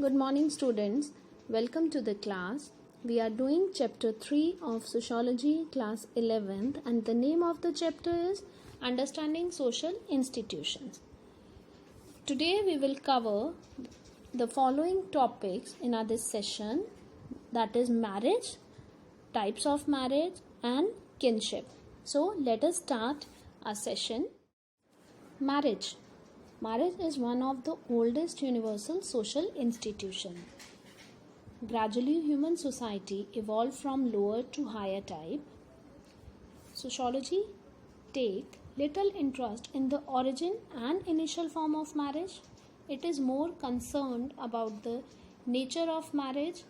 Good morning, students. Welcome to the class. We are doing chapter 3 of Sociology, class 11th, and the name of the chapter is Understanding Social Institutions. Today we will cover the following topics in our this session, that is marriage, types of marriage, and kinship. So let us start our session. Marriage. Marriage is one of the oldest universal social institutions. Gradually, human society evolved from lower to higher type. Sociology take little interest in the origin and initial form of marriage. It is more concerned about the nature of marriage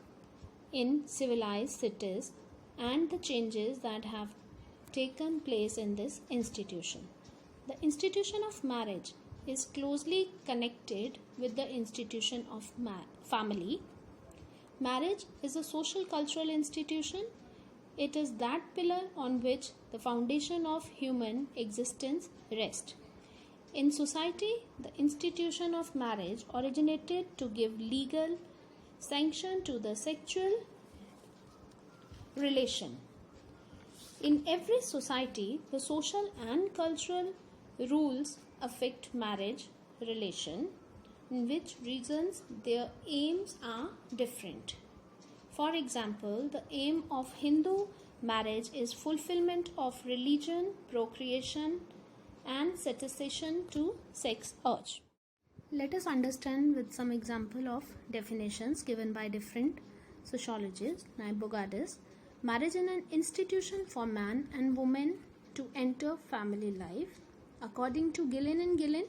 in civilized cities and the changes that have taken place in this institution. The institution of marriage is closely connected with the institution of family. Marriage is a social cultural institution. It is that pillar on which the foundation of human existence rests. In society, the institution of marriage originated to give legal sanction to the sexual relation. In every society, the social and cultural rules affect marriage relation, in which reasons their aims are different. For example, the aim of Hindu marriage is fulfillment of religion, procreation, and satisfaction to sex urge. Let us understand with some example of definitions given by different sociologists. Naibogadis, marriage is an institution for man and woman to enter family life. According to Gillen and Gillen,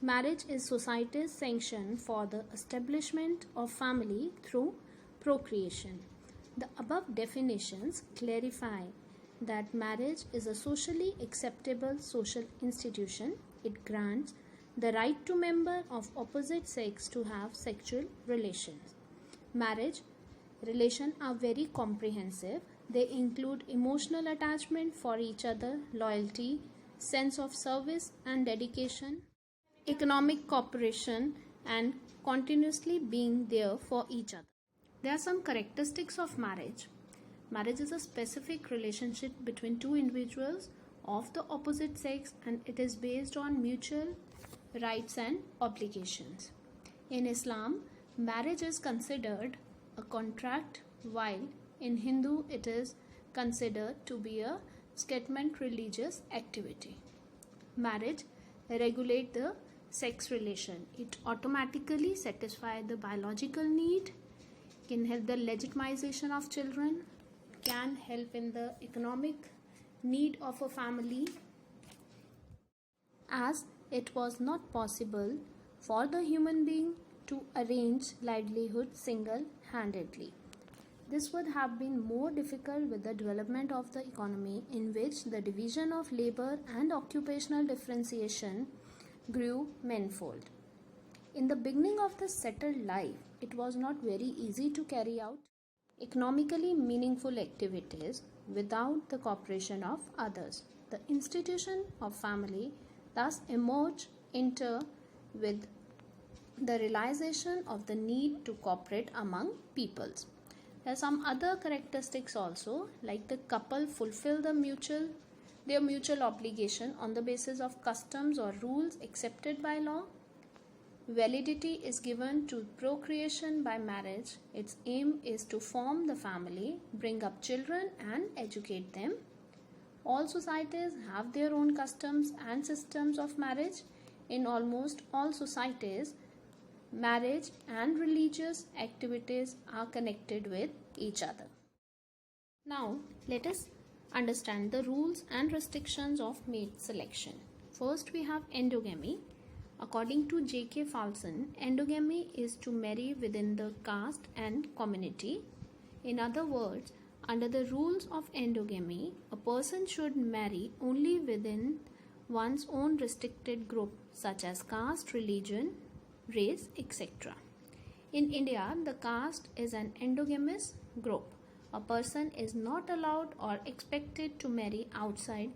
marriage is society's sanction for the establishment of family through procreation. The above definitions clarify that marriage is a socially acceptable social institution. It grants the right to members of opposite sex to have sexual relations. Marriage relations are very comprehensive. They include emotional attachment for each other, loyalty, sense of service and dedication, economic cooperation, and continuously being there for each other. There are some characteristics of marriage. Marriage is a specific relationship between two individuals of the opposite sex, and it is based on mutual rights and obligations. In Islam, marriage is considered a contract, while in Hindu it is considered to be a statement religious activity. Marriage regulates the sex relation. It automatically satisfies the biological need, can help the legitimization of children, can help in the economic need of a family, as it was not possible for the human being to arrange livelihood single-handedly. This would have been more difficult with the development of the economy, in which the division of labor and occupational differentiation grew manifold. In the beginning of the settled life, it was not very easy to carry out economically meaningful activities without the cooperation of others. The institution of family thus emerged with the realization of the need to cooperate among peoples. There are some other characteristics also, like the couple fulfill their mutual obligation on the basis of customs or rules accepted by law. Validity is given to procreation by marriage. Its aim is to form the family, bring up children, and educate them. All societies have their own customs and systems of marriage. In almost all societies, marriage and religious activities are connected with each other. Now, let us understand the rules and restrictions of mate selection. First, we have endogamy. According to J.K. Falson, endogamy is to marry within the caste and community. In other words, under the rules of endogamy, a person should marry only within one's own restricted group, such as caste, religion, race, etc. In India, the caste is an endogamous group. A person is not allowed or expected to marry outside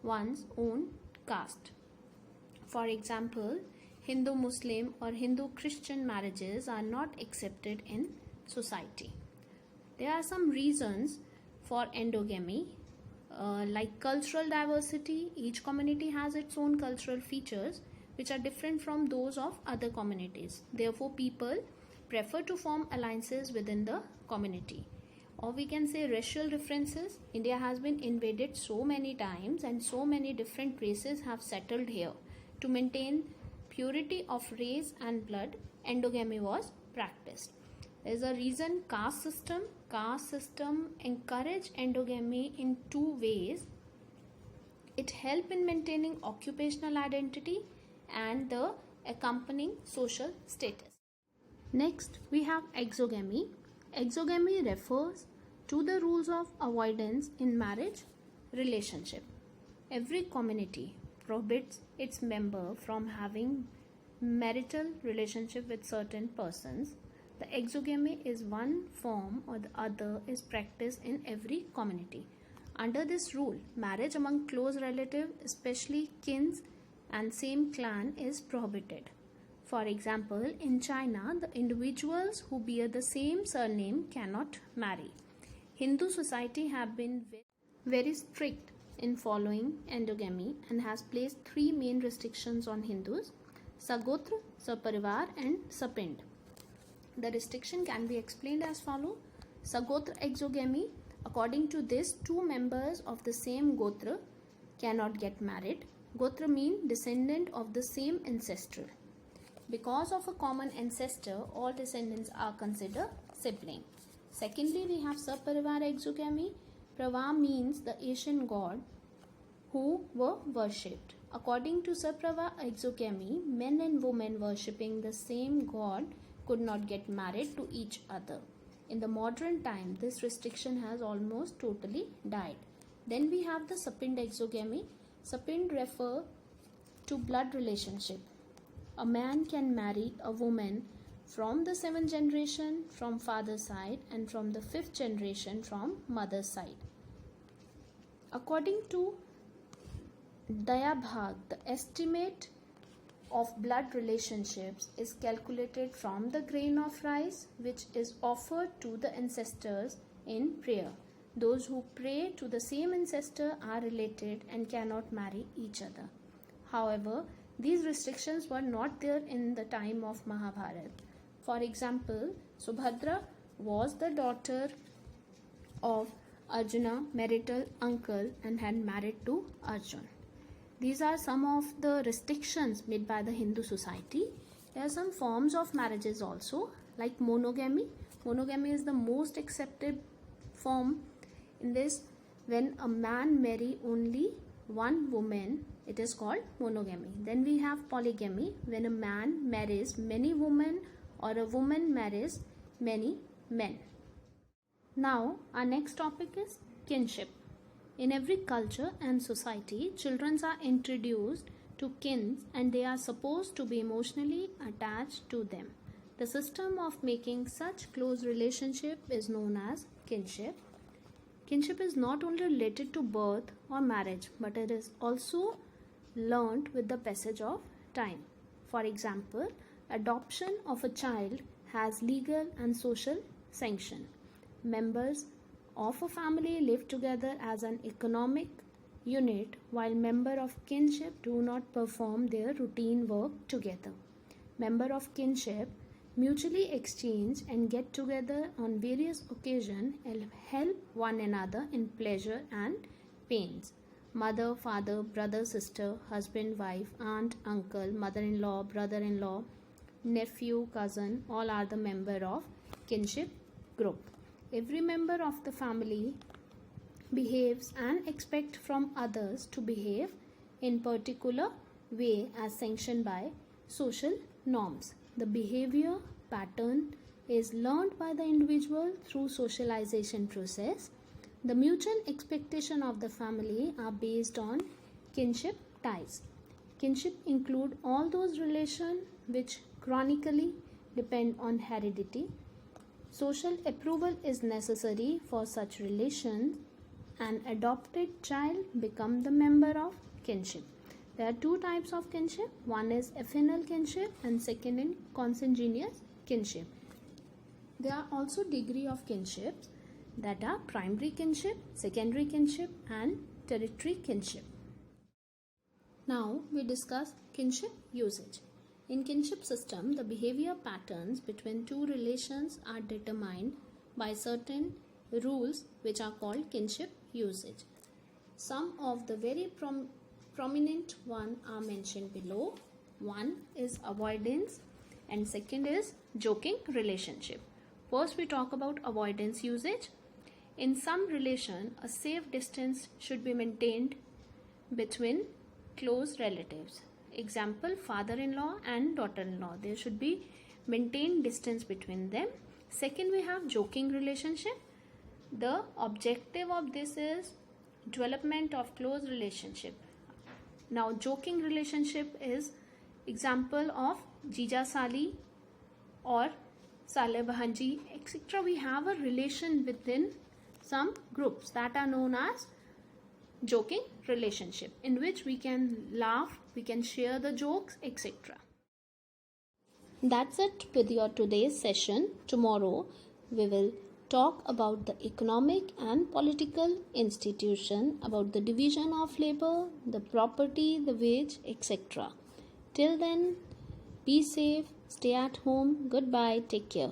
one's own caste. For example, Hindu Muslim or Hindu Christian marriages are not accepted in society. There are some reasons for endogamy, like cultural diversity. Each community has its own cultural features which are different from those of other communities. Therefore, people prefer to form alliances within the community. Or we can say racial differences. India has been invaded so many times and so many different races have settled here. To maintain purity of race and blood, endogamy was practiced. There is a reason caste system. Caste system encourage endogamy in two ways. It helps in maintaining occupational identity and the accompanying social status. Next, we have exogamy. Exogamy refers to the rules of avoidance in marriage relationship. Every community prohibits its member from having marital relationship with certain persons. The exogamy is one form or the other is practiced in every community. Under this rule, marriage among close relatives, especially kins and same clan, is prohibited. For example, in China, the individuals who bear the same surname cannot marry. Hindu society have been very strict in following endogamy and has placed three main restrictions on Hindus: Sagotra, Saparivar and Sapind. The restriction can be explained as follows. Sagotra exogamy. According to this, two members of the same Gotra cannot get married. Gotra means descendant of the same ancestral. Because of a common ancestor, all descendants are considered sibling. Secondly, we have Saparivar exogamy. Prava means the Asian god who were worshipped. According to Saprava exogamy, men and women worshipping the same god could not get married to each other. In the modern time, this restriction has almost totally died. Then we have the Sapind exogamy. Sapind refer to blood relationship. A man can marry a woman from the 7th generation from father's side and from the 5th generation from mother's side. According to Dayabhag, the estimate of blood relationships is calculated from the grain of rice which is offered to the ancestors in prayer. Those who pray to the same ancestor are related and cannot marry each other. However, these restrictions were not there in the time of Mahabharata. For example, Subhadra was the daughter of Arjuna, marital uncle, and had married to Arjun. These are some of the restrictions made by the Hindu society. There are some forms of marriages also, like monogamy. Monogamy is the most accepted form. In this, when a man marries only one woman, it is called monogamy. Then we have polygamy, when a man marries many women or a woman marries many men. Now, our next topic is kinship. In every culture and society, children are introduced to kins and they are supposed to be emotionally attached to them. The system of making such close relationship is known as kinship. Kinship is not only related to birth or marriage, but it is also learnt with the passage of time. For example, adoption of a child has legal and social sanction. Members of a family live together as an economic unit, while members of kinship do not perform their routine work together. Members of kinship mutually exchange and get together on various occasions and help one another in pleasure and pains. Mother, father, brother, sister, husband, wife, aunt, uncle, mother-in-law, brother-in-law, nephew, cousin, all are the members of kinship group. Every member of the family behaves and expects from others to behave in particular way as sanctioned by social norms. The behavior pattern is learned by the individual through socialization process. The mutual expectation of the family are based on kinship ties. Kinship include all those relations which chronically depend on heredity. Social approval is necessary for such relations. An adopted child becomes the member of kinship. There are two types of kinship. One is affinal kinship and second is consanguineous kinship. There are also degree of kinships that are primary kinship, secondary kinship and tertiary kinship. Now we discuss kinship usage. In kinship system, the behavior patterns between two relations are determined by certain rules which are called kinship usage. Some of the very prominent one are mentioned below. One is avoidance and second is joking relationship. First we talk about avoidance usage. In some relation, a safe distance should be maintained between close relatives. Example, father-in-law and daughter-in-law. There should be maintained distance between them. Second, we have joking relationship. The objective of this is development of close relationship. Now, joking relationship is example of Jija Sali or Sale Bahanji, etc. We have a relation within some groups that are known as joking relationship, in which we can laugh, we can share the jokes, etc. That's it with your today's session. Tomorrow we will talk about the economic and political institution, about the division of labor, the property, the wage, etc. Till then, be safe, stay at home. Goodbye, take care.